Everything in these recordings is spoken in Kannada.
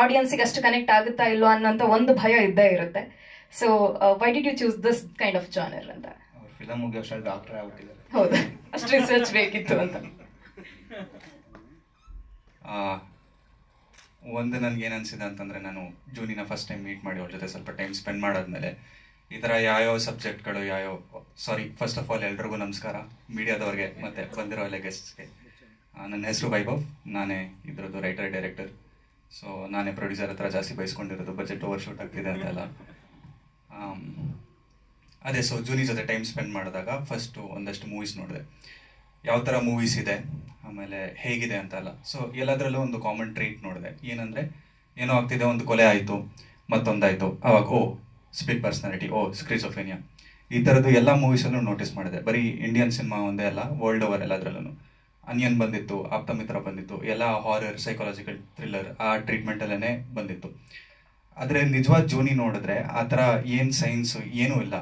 ಆಡಿಯನ್ಸಿಗೆ ಅಷ್ಟು ಕನೆಕ್ಟ್ ಆಗುತ್ತಾ ಇಲ್ಲೋ ಅನ್ನೋಂಥ ಒಂದು ಭಯ ಇದ್ದೇ ಇರುತ್ತೆ. So why did you choose this kind of genre ಅಂತ? ಫಿಲಮ್ ಮುಗಿಯೋ ಅಷ್ಟರಲ್ಲಿ ಡಾಕ್ಟರ್ ಆಗ್ಬಿಟ್ಟಿದ್ದಾರೆ. ಹೌದು, ಅಷ್ಟು ರಿಸರ್ಚ್ ಬೇಕಿತ್ತು ಅಂತ. ಒಂದು ನನಗೆ ಏನು ಅನಿಸಿದೆ ಅಂತಂದರೆ, ನಾನು ಜೂನಿನ ಫಸ್ಟ್ ಟೈಮ್ ಮೀಟ್ ಮಾಡಿ ಅವ್ರ ಜೊತೆ ಸ್ವಲ್ಪ ಟೈಮ್ ಸ್ಪೆಂಡ್ ಮಾಡಾದ್ಮೇಲೆ ಈ ಥರ ಯಾವ್ಯಾವ ಸಬ್ಜೆಕ್ಟ್ಗಳು ಫಸ್ಟ್ ಆಫ್ ಆಲ್ ಎಲ್ರಿಗೂ ನಮಸ್ಕಾರ, ಮೀಡಿಯಾದವ್ರಿಗೆ ಮತ್ತು ಬಂದಿರೋ ಎಲ್ಲ ಗೆಸ್ಟ್ಸ್ಗೆ. ನನ್ನ ಹೆಸರು ವೈಭವ್, ನಾನೇ ಇದ್ರದ್ದು ರೈಟರ್ ಡೈರೆಕ್ಟರ್. ಸೊ ನಾನೇ ಪ್ರೊಡ್ಯೂಸರ್ ಹತ್ರ ಜಾಸ್ತಿ ಬಯಸ್ಕೊಂಡಿರೋದು, ಬಜೆಟ್ ಓವರ್ ಶೂಟ್ ಆಗ್ತಿದೆ ಅಂತೆಲ್ಲ. ಅದೇ, ಸೊ ಜೂನಿ ಜೊತೆ ಟೈಮ್ ಸ್ಪೆಂಡ್ ಮಾಡಿದಾಗ ಫಸ್ಟು ಒಂದಷ್ಟು ಮೂವೀಸ್ ನೋಡಿದೆ, ಯಾವ ಥರ ಮೂವೀಸ್ ಇದೆ, ಆಮೇಲೆ ಹೇಗಿದೆ ಅಂತಲ್ಲ. ಸೊ ಎಲ್ಲದರಲ್ಲೂ ಒಂದು ಕಾಮನ್ ಟ್ರೀಟ್ ನೋಡಿದೆ, ಏನಂದರೆ ಏನೋ ಆಗ್ತಿದೆ, ಒಂದು ಕೊಲೆ ಆಯಿತು, ಮತ್ತೊಂದಾಯಿತು, ಅವಾಗ ಸ್ಪ್ಲಿಟ್ ಪರ್ಸನಾಲಿಟಿ, ಸ್ಕ್ರಿಜೋಫ್ರೇನಿಯಾ, ಈ ಥರದ್ದು ಎಲ್ಲ ಮೂವೀಸಲ್ಲೂ ನೋಟಿಸ್ ಮಾಡಿದೆ. ಬರೀ ಇಂಡಿಯನ್ ಸಿನಿಮಾ ಒಂದೇ ಅಲ್ಲ, ವರ್ಲ್ಡ್ ಓವರ್ ಎಲ್ಲದರಲ್ಲೂ. ಅನಿಯನ್ ಬಂದಿತ್ತು, ಆಪ್ತಮಿತ್ರ ಬಂದಿತ್ತು, ಎಲ್ಲ ಹಾರರ್, ಸೈಕಾಲಜಿಕಲ್ ಥ್ರಿಲ್ಲರ್ ಆ ಟ್ರೀಟ್ಮೆಂಟಲ್ಲೇ ಬಂದಿತ್ತು. ಆದರೆ ನಿಜವಾದ ಜೂನಿ ನೋಡಿದ್ರೆ ಆ ಥರ ಏನು ಸೈನ್ಸ್ ಏನೂ ಇಲ್ಲ.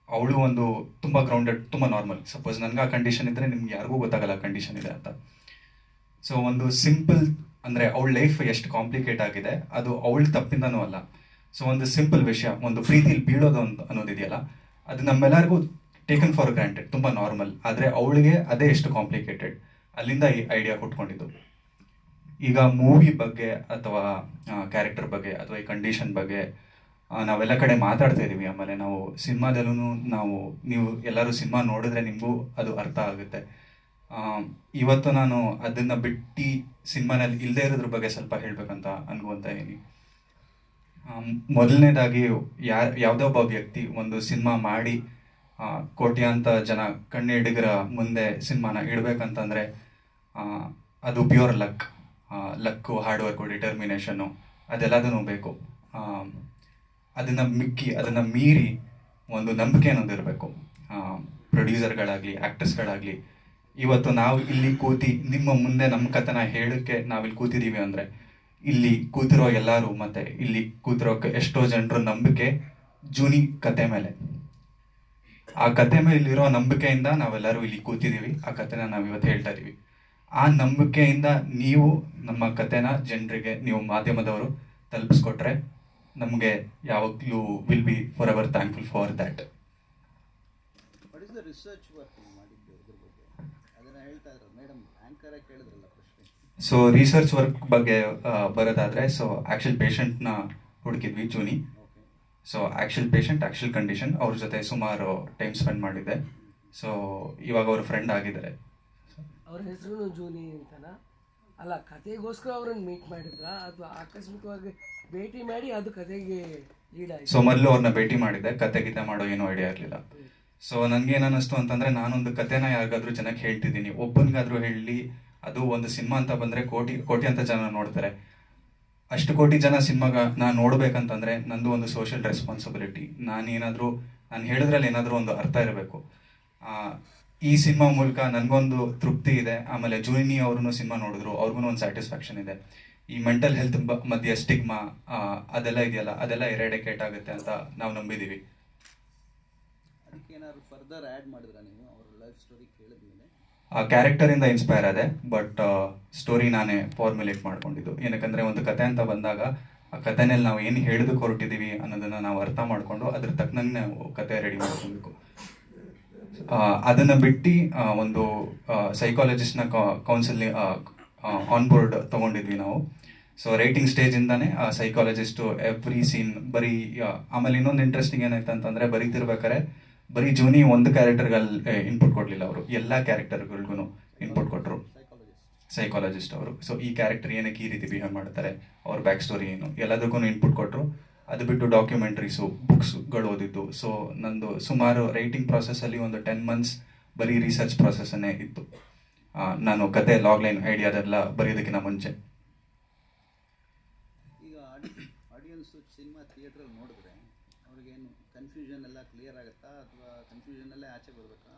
ಅವಳು ಒಂದು ತುಂಬ ಗ್ರೌಂಡೆಡ್, ತುಂಬ ನಾರ್ಮಲ್. ಸಪೋಸ್ ನನಗೆ ಆ ಕಂಡೀಷನ್ ಇದ್ದರೆ ನಿಮ್ಗೆ ಯಾರಿಗೂ ಗೊತ್ತಾಗಲ್ಲ ಕಂಡೀಷನ್ ಇದೆ ಅಂತ. ಸೊ ಒಂದು ಸಿಂಪಲ್ ಅಂದರೆ ಅವಳ ಲೈಫ್ ಎಷ್ಟು ಕಾಂಪ್ಲಿಕೇಟ್ ಆಗಿದೆ ಅದು ಅವಳ ತಪ್ಪಿಂದನೂ ಅಲ್ಲ. ಸೊ ಒಂದು ಸಿಂಪಲ್ ವಿಷಯ, ಒಂದು ಪ್ರೀತಿಲಿ ಬೀಳೋದು ಅನ್ನೋದಿದೆಯಲ್ಲ, ಅದು ನಮ್ಮೆಲ್ಲರಿಗೂ ಟೇಕನ್ ಫಾರ್ ಗ್ರಾಂಟೆಡ್, ತುಂಬ ನಾರ್ಮಲ್. ಆದರೆ ಅವಳಿಗೆ ಅದೇ ಎಷ್ಟು ಕಾಂಪ್ಲಿಕೇಟೆಡ್, ಅಲ್ಲಿಂದ ಈ ಐಡಿಯಾ ಹುಟ್ಕೊಂಡಿದ್ದು. ಈಗ ಮೂವಿ ಬಗ್ಗೆ ಅಥವಾ ಕ್ಯಾರೆಕ್ಟರ್ ಬಗ್ಗೆ ಅಥವಾ ಈ ಕಂಡೀಷನ್ ಬಗ್ಗೆ ನಾವೆಲ್ಲ ಕಡೆ ಮಾತಾಡ್ತಾ ಇದ್ದೀವಿ. ಆಮೇಲೆ ನಾವು ಸಿನಿಮಾದಲ್ಲೂ ನೀವು ಎಲ್ಲರೂ ಸಿನಿಮಾ ನೋಡಿದ್ರೆ ನಿಮಗೂ ಅದು ಅರ್ಥ ಆಗುತ್ತೆ. ಇವತ್ತು ನಾನು ಅದನ್ನು ಬಿಟ್ಟು ಸಿನಿಮಾನಲ್ಲಿ ಇಲ್ಲದೆ ಇರೋದ್ರ ಬಗ್ಗೆ ಸ್ವಲ್ಪ ಹೇಳಬೇಕಂತ ಅನ್ಕೊಂತ ಇದ್ದೀನಿ. ಮೊದಲನೇದಾಗಿ ಯಾವುದೋ ಒಬ್ಬ ವ್ಯಕ್ತಿ ಒಂದು ಸಿನಿಮಾ ಮಾಡಿ ಕೋಟ್ಯಾಂತ ಜನ ಕಣ್ಣಿಡಿಗರ ಮುಂದೆ ಸಿನಿಮಾನ ಇಡಬೇಕಂತಂದರೆ ಅದು ಪ್ಯೂರ್ ಲಕ್ಕು, ಹಾರ್ಡ್ ವರ್ಕು, ಡಿಟರ್ಮಿನೇಷನ್ನು ಅದೆಲ್ಲದೂ ಬೇಕು. ಅದನ್ನು ಮೀರಿ ಒಂದು ನಂಬಿಕೆ ಅನ್ನೋದಿರಬೇಕು. ಪ್ರೊಡ್ಯೂಸರ್ಗಳಾಗಲಿ, ಆ್ಯಕ್ಟರ್ಸ್ಗಳಾಗಲಿ, ಇವತ್ತು ನಾವು ಇಲ್ಲಿ ಕೂತಿ ನಿಮ್ಮ ಮುಂದೆ ನಮ್ಮ ಕಥೆನ ಹೇಳೋಕ್ಕೆ ನಾವಿಲ್ಲಿ ಕೂತಿದ್ದೀವಿ ಅಂದರೆ ಇಲ್ಲಿ ಕೂತಿರೋ ಎಲ್ಲರೂ ಮತ್ತು ಇಲ್ಲಿ ಕೂತಿರೋ ಎಷ್ಟೋ ಜನರ ನಂಬಿಕೆ ಜೂನಿ ಕತೆ ಮೇಲೆ. ಆ ಕತೆ ಮೇಲಿರೋ ನಂಬಿಕೆಯಿಂದ ನಾವೆಲ್ಲರೂ ಇಲ್ಲಿ ಕೂತಿದ್ದೀವಿ, ಆ ಕತೆನ ನಾವು ಇವತ್ತು ಹೇಳ್ತಾ ಇದ್ದೀವಿ. ಆ ನಂಬಿಕೆಯಿಂದ ನೀವು ನಮ್ಮ ಕತೆನ ಜನರಿಗೆ, ನೀವು ಮಾಧ್ಯಮದವರು ತಲುಪಿಸ್ಕೊಟ್ರೆ ನಮಗೆ ಯಾವಾಗಲೂ will be for ever thankful for that. So research work ಬಗ್ಗೆ ಬರೋದಾದರೆ, ಸೊ ಆ್ಯಕ್ಚುಲ್ ಪೇಷಂಟ್ನ ಹುಡುಕಿದ್ವಿ ಜೂನಿ. So actual patient, actual condition, ಅವ್ರ ಜೊತೆ ಸುಮಾರು ಟೈಮ್ ಸ್ಪೆಂಡ್ ಮಾಡಿದ್ದೆ. ಸೊ ಇವಾಗ ಅವ್ರ ಫ್ರೆಂಡ್ ಆಗಿದ್ದಾರೆ. ಅವ್ರ ಹೆಸರು ಜೂನಿ ಅಂತನಾ? ಅಲ್ಲ, ಕತೆಗೋಸ್ಕರ ಅವ್ರನ್ನ ಮೀಟ್ ಮಾಡಿದ್ರಾ ಅಥವಾ ಆಕಸ್ಮಿಕವಾಗಿ ಭೇಟಿ ಮಾಡಿ ಅದು ಕತೆಗೆ ಲೀಡ್ ಆಯ್ತು? ಸೊ ಮೊದಲು ಅವ್ರನ್ನ ಭೇಟಿ ಮಾಡಿದ್ದೆ, ಕತೆ ಗೀತೆ ಮಾಡೋ ಏನೂ ಐಡಿಯಾ ಇರಲಿಲ್ಲ. ಸೊ ನನಗೇನು ಅನ್ನಿಸ್ತು ಅಂತಂದರೆ, ನಾನೊಂದು ಕತೆನ ಯಾರಿಗಾದ್ರೂ ಜನಕ್ಕೆ ಹೇಳ್ತಿದ್ದೀನಿ, ಒಬ್ಬನಿಗಾದ್ರೂ ಹೇಳಿ, ಅದು ಒಂದು ಸಿನಿಮಾ ಅಂತ ಬಂದರೆ ಕೋಟಿ ಅಂತ ಜನ ನೋಡ್ತಾರೆ. ಅಷ್ಟು ಕೋಟಿ ಜನ ಸಿನಿಮಾಗ ನಾನು ನೋಡ್ಬೇಕಂತಂದರೆ ನಂದು ಒಂದು ಸೋಷಿಯಲ್ ರೆಸ್ಪಾನ್ಸಿಬಿಲಿಟಿ. ನಾನು ಹೇಳಿದ್ರಲ್ಲಿ ಏನಾದರೂ ಒಂದು ಅರ್ಥ ಇರಬೇಕು. ಈ ಸಿನಿಮಾ ಮೂಲಕ ನನಗೊಂದು ತೃಪ್ತಿ ಇದೆ. ಆಮೇಲೆ ಜೂನಿ ಅವ್ರೂ ಸಿನಿಮಾ ನೋಡಿದ್ರು, ಅವ್ರಿಗೂ ಒಂದು ಸ್ಯಾಟಿಸ್ಫ್ಯಾಕ್ಷನ್ ಇದೆ. ಈ ಮೆಂಟಲ್ ಹೆಲ್ತ್ ಮಧ್ಯೆ ಸ್ಟಿಗ್ಮಾ ಅದೆಲ್ಲ ಇದೆಯಲ್ಲ, ಅದೆಲ್ಲ ಎರಾಡಿಕೇಟ್ ಆಗುತ್ತೆ ಅಂತ ನಾವು ನಂಬಿದ್ದೀವಿ. ಆ ಕ್ಯಾರೆಕ್ಟರಿಂದ ಇನ್ಸ್ಪೈರ್ ಆದೆ, ಬಟ್ ಸ್ಟೋರಿ ನಾನೇ ಫಾರ್ಮುಲೇಟ್ ಮಾಡ್ಕೊಂಡಿದ್ದು. ಏನಕ್ಕಂದರೆ ಒಂದು ಕತೆ ಅಂತ ಬಂದಾಗ ಆ ಕತೆನಲ್ಲಿ ನಾವು ಏನು ಹೇಳೋದಕ್ಕೆ ಹೊರಟಿದ್ದೀವಿ ಅನ್ನೋದನ್ನು ನಾವು ಅರ್ಥ ಮಾಡಿಕೊಂಡು ಅದ್ರ ತಕ್ಕನಂಗೆ ನಾವು ಕತೆ ರೆಡಿ ಮಾಡ್ಕೊಬೇಕು. ಅದನ್ನು ಬಿಟ್ಟು ಒಂದು ಸೈಕಾಲಜಿಸ್ಟ್ನ ಕೌನ್ಸಿಲಿಂಗ್ ಆನ್ ಬೋರ್ಡ್ ತೊಗೊಂಡಿದ್ವಿ ನಾವು. ಸೊ ರೈಟಿಂಗ್ ಸ್ಟೇಜಿಂದಾನೇ ಆ ಸೈಕಾಲಜಿಸ್ಟು ಎವ್ರಿ ಸೀನ್ ಆಮೇಲೆ ಇನ್ನೊಂದು ಇಂಟ್ರೆಸ್ಟಿಂಗ್ ಏನಾಯ್ತು ಅಂತಂದರೆ, ಬರೀತಿರ್ಬೇಕಾದ್ರೆ ಬರೀ ಜೂನಿ ಒಂದು ಕ್ಯಾರೆಕ್ಟರ್ಗೆ ಇನ್ಪುಟ್ ಕೊಡಲಿಲ್ಲ, ಅವರು ಎಲ್ಲ ಕ್ಯಾರೆಕ್ಟರ್ಗಳಿಗೂ ಇನ್ಪುಟ್ ಕೊಟ್ಟರು ಸೈಕಾಲಜಿಸ್ಟ್ ಅವರು. ಸೊ ಈ ಕ್ಯಾರೆಕ್ಟರ್ ಏನಕ್ಕೆ ಈ ರೀತಿ ಬಿಹೇವ್ ಮಾಡ್ತಾರೆ, ಅವ್ರ ಬ್ಯಾಕ್ ಸ್ಟೋರಿ ಏನು, ಎಲ್ಲದಕ್ಕೂ ಇನ್ಪುಟ್ ಕೊಟ್ಟರು. ಅದು ಬಿಟ್ಟು ಡಾಕ್ಯುಮೆಂಟ್ರೀಸು, ಬುಕ್ಸ್ಗಳು ಓದಿದ್ದು. ಸೊ ನಂದು ಸುಮಾರು ರೈಟಿಂಗ್ ಪ್ರಾಸೆಸ್ಸಲ್ಲಿ ಒಂದು 10 months ಬರೀ ರಿಸರ್ಚ್ ಪ್ರಾಸೆಸ್ಸನ್ನೇ ಇತ್ತು. ನಾನು ಕತೆ ಲಾಗ್ಲೈನ್ ಐಡಿಯಾದೆಲ್ಲ ಬರೆಯೋದಕ್ಕಿಂತ ಮುಂಚೆ. ಈಗ ಆಡಿಯನ್ಸ್ ಸಿನಿಮಾ ಥಿಯೇಟ್ರಲ್ಲಿ ನೋಡಿದ್ರೆ ಅವ್ರಿಗೇನು ಕನ್ಫ್ಯೂಷನ್ ಎಲ್ಲ ಕ್ಲಿಯರ್ ಆಗುತ್ತಾ ಅಥವಾ ಕನ್ಫ್ಯೂಷನಲ್ಲೇ ಆಚೆ ಬರಬೇಕಾ?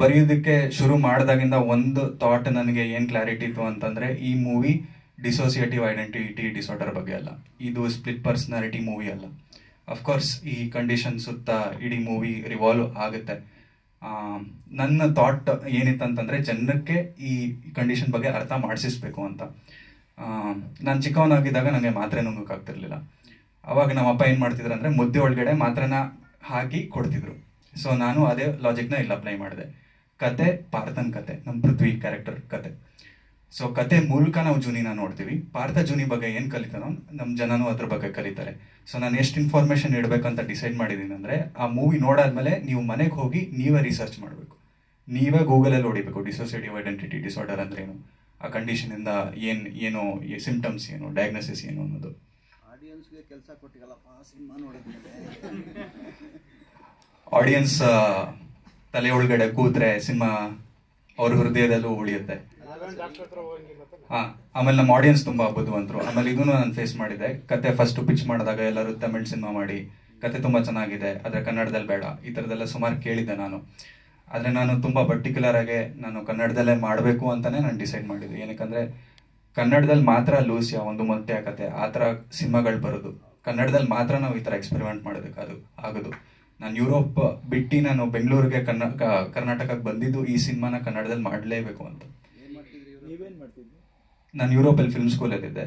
ಬರೆಯೋದಕ್ಕೆ ಶುರು ಮಾಡಿದಾಗಿಂದ ಒಂದು ಥಾಟ್ ನನಗೆ ಏನು ಕ್ಲಾರಿಟಿ ಇತ್ತು ಅಂತಂದರೆ, ಈ ಮೂವಿ ಡಿಸೋಸಿಯೇಟಿವ್ ಐಡೆಂಟಿಟಿ ಡಿಸಾರ್ಡರ್ ಬಗ್ಗೆ ಅಲ್ಲ, ಇದು ಸ್ಪ್ಲಿಟ್ ಪರ್ಸನಾಲಿಟಿ ಮೂವಿ ಅಲ್ಲ. ಅಫ್ಕೋರ್ಸ್ ಈ ಕಂಡೀಷನ್ ಸುತ್ತ ಇಡೀ ಮೂವಿ ರಿವಾಲ್ವ್ ಆಗುತ್ತೆ. ನನ್ನ ಥಾಟ್ ಏನಿತ್ತಂತಂದರೆ, ಜನಕ್ಕೆ ಈ ಕಂಡೀಷನ್ ಬಗ್ಗೆ ಅರ್ಥ ಮಾಡಿಸಿಸ್ಬೇಕು ಅಂತ. ನಾನು ಚಿಕ್ಕವನಾಗಿದ್ದಾಗ ನನಗೆ ಮಾತ್ರೆ ನುಂಗೋಕ್ಕಾಗ್ತಿರ್ಲಿಲ್ಲ. ಅವಾಗ ನಮ್ಮ ಅಪ್ಪ ಏನು ಮಾಡ್ತಿದ್ರು ಅಂದರೆ ಮುದ್ದೆ ಒಳಗಡೆ ಮಾತ್ರನ ಹಾಕಿ ಕೊಡ್ತಿದ್ರು. ಸೊ ನಾನು ಅದೇ ಲಾಜಿಕ್ನ ಇಲ್ಲಿ ಅಪ್ಲೈ ಮಾಡಿದೆ. ಕತೆ ಪಾರ್ಥನ್ ಕತೆ, ನಮ್ಮ ಪೃಥ್ವಿ ಕ್ಯಾರೆಕ್ಟರ್ ಕತೆ. ಸೊ ಕತೆ ಮೂಲಕ ನಾವು ಜೂನಿನ ನೋಡ್ತೀವಿ. ಪಾರ್ಥ ಜೂನಿ ಬಗ್ಗೆ ಏನು ಕಲಿತಾನೋ ನಮ್ಮ ಜನನೂ ಅದ್ರ ಬಗ್ಗೆ ಕಲಿತಾರೆ. ಸೊ ನಾನು ಎಷ್ಟು ಇನ್ಫಾರ್ಮೇಷನ್ ಇಡಬೇಕಂತ ಡಿಸೈಡ್ ಮಾಡಿದ್ದೀನಿ ಅಂದರೆ, ಆ ಮೂವಿ ನೋಡಾದ್ಮೇಲೆ ನೀವು ಮನೆಗೆ ಹೋಗಿ ನೀವೇ ರಿಸರ್ಚ್ ಮಾಡಬೇಕು, ನೀವೇ ಗೂಗಲಲ್ಲಿ ಹೊಡಿಬೇಕು ಡಿಸೋಸಿಯೇಟಿವ್ ಐಡೆಂಟಿಟಿ ಡಿಸಾರ್ಡರ್ ಅಂದ್ರೆ ಏನು, ಆ ಕಂಡೀಷನಿಂದ ಏನು ಸಿಂಪ್ಟಮ್ಸ್ ಏನು, ಡಯಾಗ್ನೋಸಿಸ್ ಏನು ಅನ್ನೋದು. ಆಡಿಯನ್ಸ್ಗೆ ಕೆಲಸ ಕೊಟ್ಟಿಗಲ್ಲಪ್ಪ ಸಿನಿಮಾ ನೋಡಿದ್ಮೇಲೆ. ಆಡಿಯನ್ಸ್ ತಲೆ ಒಳಗಡೆ ಕೂತ್ರೆ ಸಿನಿಮಾ ಅವ್ರ ಹೃದಯದಲ್ಲೂ ಉಳಿಯುತ್ತೆ. ಆಮೇಲೆ ನಮ್ಮ ಆಡಿಯನ್ಸ್ ತುಂಬಾ ಬುದ್ಧಿವಂತರು. ಆಮೇಲೆ ಇದನ್ನು ನಾನು ಫೇಸ್ ಮಾಡಿದೆ. ಕತೆ ಫಸ್ಟ್ ಪಿಚ್ ಮಾಡಿದಾಗ ಎಲ್ಲರೂ ತಮಿಳ್ ಸಿನಿಮಾ ಮಾಡಿ, ಕತೆ ತುಂಬಾ ಚೆನ್ನಾಗಿದೆ ಆದರೆ ಕನ್ನಡದಲ್ಲಿ ಬೇಡ, ಈ ಥರದ್ದೆಲ್ಲ ಸುಮಾರು ಕೇಳಿದ್ದೆ ನಾನು. ಆದರೆ ನಾನು ತುಂಬ ಪರ್ಟಿಕ್ಯುಲರ್ ಆಗಿ ನಾನು ಕನ್ನಡದಲ್ಲೇ ಮಾಡಬೇಕು ಅಂತಾನೆ ನಾನು ಡಿಸೈಡ್ ಮಾಡಿದ್ದೆ. ಏನಕ್ಕಂದ್ರೆ ಕನ್ನಡದಲ್ಲಿ ಮಾತ್ರ ಲೂಸಿಯಾ, ಒಂದು ಮೊಟ್ಟೆ ಕತೆ, ಆ ಥರ ಸಿನಿಮಾಗಳು ಬರೋದು. ಕನ್ನಡದಲ್ಲಿ ಮಾತ್ರ ನಾವು ಈ ಥರ ಎಕ್ಸ್ಪೆರಿಮೆಂಟ್ ಮಾಡೋದಕ್ಕೆ ಆಗೋದು. ನಾನು ಯುರೋಪ್ ಬಿಟ್ಟು ನಾನು ಬೆಂಗಳೂರಿಗೆ ಕರ್ನಾಟಕಕ್ಕೆ ಬಂದಿದ್ದು ಈ ಸಿನಿಮಾನ ಕನ್ನಡದಲ್ಲಿ ಮಾಡಲೇಬೇಕು ಅಂತ. ನಾನು ಯುರೋಪಲ್ಲಿ ಫಿಲ್ಮ್ ಸ್ಕೂಲಲ್ಲಿದ್ದೆ,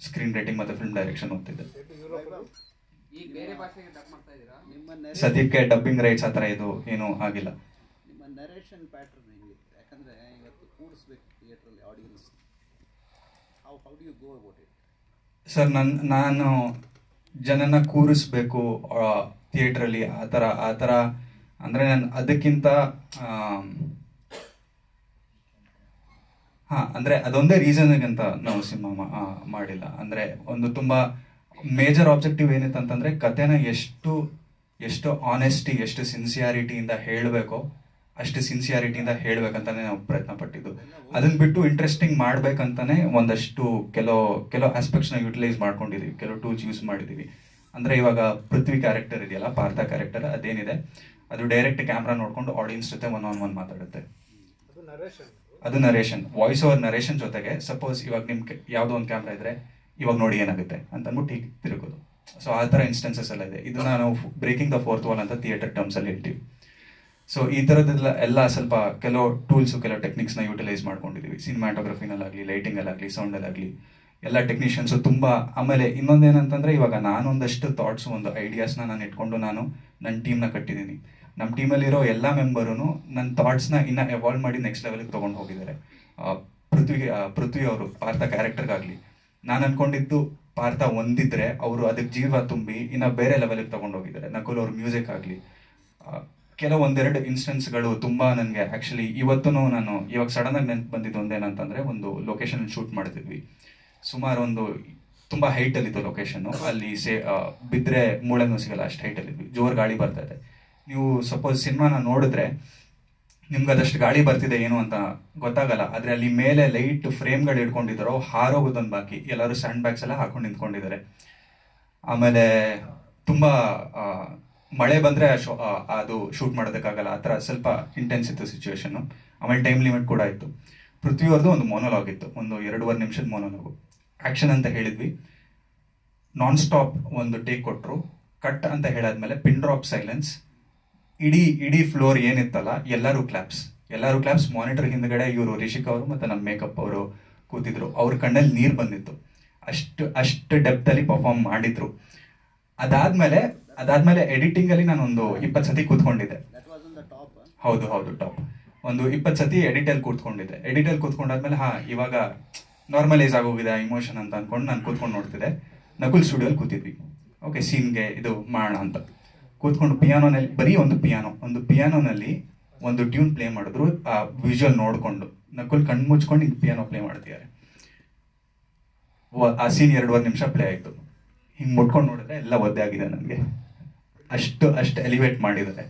ಸ್ಕ್ರೀನ್ ರೈಟಿಂಗ್ ಮತ್ತು ಫಿಲ್ಮ್ ಡೈರೆಕ್ಷನ್ ಓದ್ತಿದ್ದೆ. ಸದ್ಯಕ್ಕೆ ಡಬ್ಬಿಂಗ್ ರೈಟ್ಸ್ ಆ ಥರ ಇದು ಏನೂ ಆಗಿಲ್ಲ. ನಿಮ್ಮ ನರೇಷನ್ ಪ್ಯಾಟರ್ನ್ ಹೆಂಗಿರುತ್ತೆ? ಯಾಕಂದರೆ ಇವತ್ತು ಕೂಡಿಸ್ಬೇಕು ಥಿಯೇಟ್ರಲ್ಲಿ audience. How do you go about it? Sir, ನಾನು ಜನನ ಕೂರಿಸ್ಬೇಕು ಥಿಯೇಟ್ರಲ್ಲಿ ಆ ಥರ ಅಂದರೆ ನಾನು ಅದಕ್ಕಿಂತ ಅಂದರೆ ಅದೊಂದೇ ರೀಸನ್ಗಂತ ನಾವು ಸಿನಿಮಾ ಮಾಡಿಲ್ಲ. ಅಂದರೆ ಒಂದು ತುಂಬ ಮೇಜರ್ ಆಬ್ಜೆಕ್ಟಿವ್ ಏನಿತ್ತು ಅಂತಂದರೆ ಕತೆನ ಎಷ್ಟು ಆನೆಸ್ಟಿ, ಎಷ್ಟು ಸಿನ್ಸಿಯಾರಿಟಿಯಿಂದ ಹೇಳಬೇಕೋ ಅಷ್ಟು ಸಿನ್ಸಿಯಾರಿಟಿಯಿಂದ ಹೇಳಬೇಕಂತಾನೆ ನಾವು ಪ್ರಯತ್ನ ಪಟ್ಟಿದ್ದು. ಅದನ್ನ ಬಿಟ್ಟು ಇಂಟ್ರೆಸ್ಟಿಂಗ್ ಮಾಡ್ಬೇಕಂತಾನೆ ಒಂದಷ್ಟು ಕೆಲವು ಆಸ್ಪೆಕ್ಟ್ಸ್ನ ಯೂಟಿಲೈಸ್ ಮಾಡ್ಕೊಂಡಿದ್ದೀವಿ, ಕೆಲವು ಟೂಲ್ಸ್ ಯೂಸ್ ಮಾಡಿದ್ದೀವಿ. ಅಂದರೆ ಇವಾಗ ಪೃಥ್ವಿ ಕ್ಯಾರೆಕ್ಟರ್ ಇದೆಯಲ್ಲ, ಪಾರ್ಥ ಕ್ಯಾರೆಕ್ಟರ್, ಅದೇನಿದೆ ಅದು ಡೈರೆಕ್ಟ್ ಕ್ಯಾಮ್ರಾ ನೋಡ್ಕೊಂಡು ಆಡಿಯನ್ಸ್ ಜೊತೆ ಒನ್ ಮಾತಾಡುತ್ತೆ. ಅದು ನರೇಷನ್, ವಾಯ್ಸ್ ಓವರ್ ನರೇಷನ್ ಜೊತೆಗೆ. ಸಪೋಸ್ ಇವಾಗ ನಿಮ್ಗೆ ಯಾವುದೋ ಒಂದು ಕ್ಯಾಮ್ರಾ ಇದ್ರೆ ಇವಾಗ ನೋಡಿ ಏನಾಗುತ್ತೆ ಅಂತ ಅಂದ್ಬಿಟ್ಟು ಹೀಗೆ ತಿರುಗೋದು. ಸೊ ಆ ಥರ ಇನ್ಸ್ಟೆನ್ಸಸ್ ಎಲ್ಲ ಇದೆ. ಇದನ್ನ ನಾವು ಬ್ರೇಕಿಂಗ್ ದ ಫೋರ್ತ್ ವಾಲ್ ಅಂತ ಥಿಯೇಟರ್ ಟರ್ಮ್ಸ್ ಅಲ್ಲಿ ಹೇಳ್ತೀವಿ. ಸೊ ಈ ಥರದ್ದೆಲ್ಲ ಎಲ್ಲ ಸ್ವಲ್ಪ ಕೆಲವು ಟೂಲ್ಸು, ಕೆಲವು ಟೆಕ್ನಿಕ್ಸ್ನ ಯೂಟಿಲೈಸ್ ಮಾಡ್ಕೊಂಡಿದ್ದೀವಿ. ಸಿನಿಮಾಟೋಗ್ರಫಿನಲ್ಲಾಗಲಿ, ಲೈಟಿಂಗಲ್ಲಾಗಲಿ, ಸೌಂಡಲ್ಲಾಗಲಿ ಎಲ್ಲ ಟೆಕ್ನಿಷಿಯನ್ಸು ತುಂಬ. ಆಮೇಲೆ ಇನ್ನೊಂದೇನಂತಂದರೆ ಇವಾಗ ನಾನೊಂದಷ್ಟು ಥಾಟ್ಸ್, ಒಂದು ಐಡಿಯಾಸ್ನ ನಾನು ಇಟ್ಕೊಂಡು ನಾನು ನನ್ನ ಟೀಮ್ನ ಕಟ್ಟಿದ್ದೀನಿ. ನಮ್ಮ ಟೀಮಲ್ಲಿರೋ ಎಲ್ಲ ಮೆಂಬರೂ ನನ್ನ ಥಾಟ್ಸ್ನ ಇನ್ನೂ ಎವಾಲ್ವ್ ಮಾಡಿ ನೆಕ್ಸ್ಟ್ ಲೆವೆಲ್ಗೆ ತೊಗೊಂಡು ಹೋಗಿದ್ದಾರೆ. ಪೃಥ್ವಿ ಅವರು ಪಾರ್ಥ ಕ್ಯಾರೆಕ್ಟರ್ಗಾಗಲಿ, ನಾನು ಅನ್ಕೊಂಡಿದ್ದು ಪಾರ್ಥ ಒಂದಿದ್ರೆ ಅವರು ಅದಕ್ಕೆ ಜೀವ ತುಂಬಿ ಇನ್ನು ಬೇರೆ ಲೆವೆಲ್ಗೆ ತೊಗೊಂಡು ಹೋಗಿದ್ದಾರೆ. ನಕುಲ್ ಅವ್ರ ಮ್ಯೂಸಿಕ್ ಆಗಲಿ, ಕೆಲವೊಂದೆರಡು ಇನ್ಸ್ಟೆನ್ಸ್ಗಳು ತುಂಬ ನನಗೆ ಆ್ಯಕ್ಚುಲಿ ಇವತ್ತೂ ನಾನು ಇವಾಗ ಸಡನ್ನಾಗಿ ನೆನಪು ಬಂದಿದ್ದು ಒಂದೇನಂತಂದರೆ, ಒಂದು ಲೊಕೇಶನ್ ಶೂಟ್ ಮಾಡ್ತಿದ್ವಿ. ಸುಮಾರು ಒಂದು ತುಂಬ ಹೈಟಲ್ಲಿತ್ತು ಲೊಕೇಶನ್ನು. ಅಲ್ಲಿ ಬಿದ್ದರೆ ಮೂಳೆನೂ ಸಿಗಲ್ಲ, ಅಷ್ಟು ಹೈಟಲ್ಲಿದ್ವಿ. ಜೋರು ಗಾಳಿ ಬರ್ತಾ ಇದೆ. ನೀವು ಸಪೋಸ್ ಸಿನಿಮಾನ ನೋಡಿದ್ರೆ ನಿಮ್ಗೆ ಅದಷ್ಟು ಗಾಳಿ ಬರ್ತಿದೆ ಏನು ಅಂತ ಗೊತ್ತಾಗಲ್ಲ. ಆದರೆ ಅಲ್ಲಿ ಮೇಲೆ ಲೈಟ್ ಫ್ರೇಮ್ಗಳು ಇಟ್ಕೊಂಡಿದ್ದಾರೋ ಹಾರೋಗೋದೊಂದು ಬಾಕಿ. ಎಲ್ಲರೂ ಸ್ಯಾಂಡ್ ಬ್ಯಾಗ್ಸ್ ಎಲ್ಲ ಹಾಕೊಂಡು ನಿಂತ್ಕೊಂಡಿದ್ದಾರೆ. ಆಮೇಲೆ ತುಂಬ ಮಳೆ ಬಂದರೆ ಅದು ಶೂಟ್ ಮಾಡೋದಕ್ಕಾಗಲ್ಲ, ಆ ಥರ ಸ್ವಲ್ಪ ಇಂಟೆನ್ಸ್ ಇತ್ತು ಸಿಚುವೇಶನ್ನು. ಆಮೇಲೆ ಟೈಮ್ ಲಿಮಿಟ್ ಕೂಡ ಇತ್ತು. ಪೃಥ್ವಿ ಅವ್ರದ್ದು ಒಂದು ಮೋನೋಲಾಗ್ ಇತ್ತು, ಒಂದು 2.5 ನಿಮಿಷದ ಮೋನೋಲಾಗು. ಆ್ಯಕ್ಷನ್ ಅಂತ ಹೇಳಿದ್ವಿ, ನಾನ್ ಸ್ಟಾಪ್ ಒಂದು ಟೇಕ್ ಕೊಟ್ಟರು. ಕಟ್ ಅಂತ ಹೇಳಾದ್ಮೇಲೆ ಪಿನ್ ಡ್ರಾಪ್ ಸೈಲೆನ್ಸ್. ಇಡೀ ಫ್ಲೋರ್ ಏನಿತ್ತಲ್ಲ ಎಲ್ಲರೂ ಕ್ಲಾಪ್ಸ್. ಮಾನಿಟರ್ ಹಿಂದ್ಗಡೆ ಇವರು ರಿಷಿಕ್ ಅವರು ಮತ್ತು ನಮ್ಮ ಮೇಕಪ್ ಅವರು ಕೂತಿದ್ರು. ಅವ್ರ ಕಣ್ಣಲ್ಲಿ ನೀರು ಬಂದಿತ್ತು. ಅಷ್ಟು ಡೆಪ್ತಲ್ಲಿ ಪರ್ಫಾರ್ಮ್ ಮಾಡಿದ್ರು. ಅದಾದ್ಮೇಲೆ ಎಡಿಟಿಂಗ್ ಅಲ್ಲಿ ನಾನು ಒಂದು 20 ಸತಿ ಕೂತ್ಕೊಂಡಿದ್ದೆ. ಹೌದು ಟಾಪ್. ಒಂದು 20 ಸತಿ ಎಡಿಟಲ್ಲಿ ಕೂತ್ಕೊಂಡಿದ್ದೆ. ಎಡಿಟಲ್ಲಿ ಕೂತ್ಕೊಂಡಾದ್ಮೇಲೆ ಇವಾಗ ನಾರ್ಮಲೈಸ್ ಆಗೋಗಿದೆ ಇಮೋಷನ್ ಅಂತ ಅನ್ಕೊಂಡು ನಾನು ಕೂತ್ಕೊಂಡು ನೋಡ್ತಿದ್ದೆ. ನಕುಲ್ ಸ್ಟುಡಿಯೋಲ್ಲಿ ಕೂತಿದ್ವಿ. ಓಕೆ, ಸೀನ್ಗೆ ಇದು ಮಾಡೋಣ ಅಂತ ಕೂತ್ಕೊಂಡು ಪಿಯಾನೋನಲ್ಲಿ, ಬರೀ ಒಂದು ಪಿಯಾನೋನಲ್ಲಿ ಒಂದು ಟ್ಯೂನ್ ಪ್ಲೇ ಮಾಡಿದ್ರು. ಆ ವಿಜುವಲ್ ನೋಡ್ಕೊಂಡು ನಕುಲ್ ಕಣ್ಣು ಮುಚ್ಕೊಂಡು ಹಿಂಗೆ ಪಿಯಾನೋ ಪ್ಲೇ ಮಾಡ್ತಿದ್ದಾರೆ. ಆ ಸೀನ್ 2.5 ನಿಮಿಷ ಪ್ಲೇ ಆಯಿತು. ಹಿಂಗೆ ಮುಟ್ಕೊಂಡು ನೋಡಿದ್ರೆ ಎಲ್ಲ ಒದ್ದೆ ಆಗಿದೆ ನನಗೆ. ಅಷ್ಟು ಎಲಿವೇಟ್ ಮಾಡಿದ್ದಾರೆ.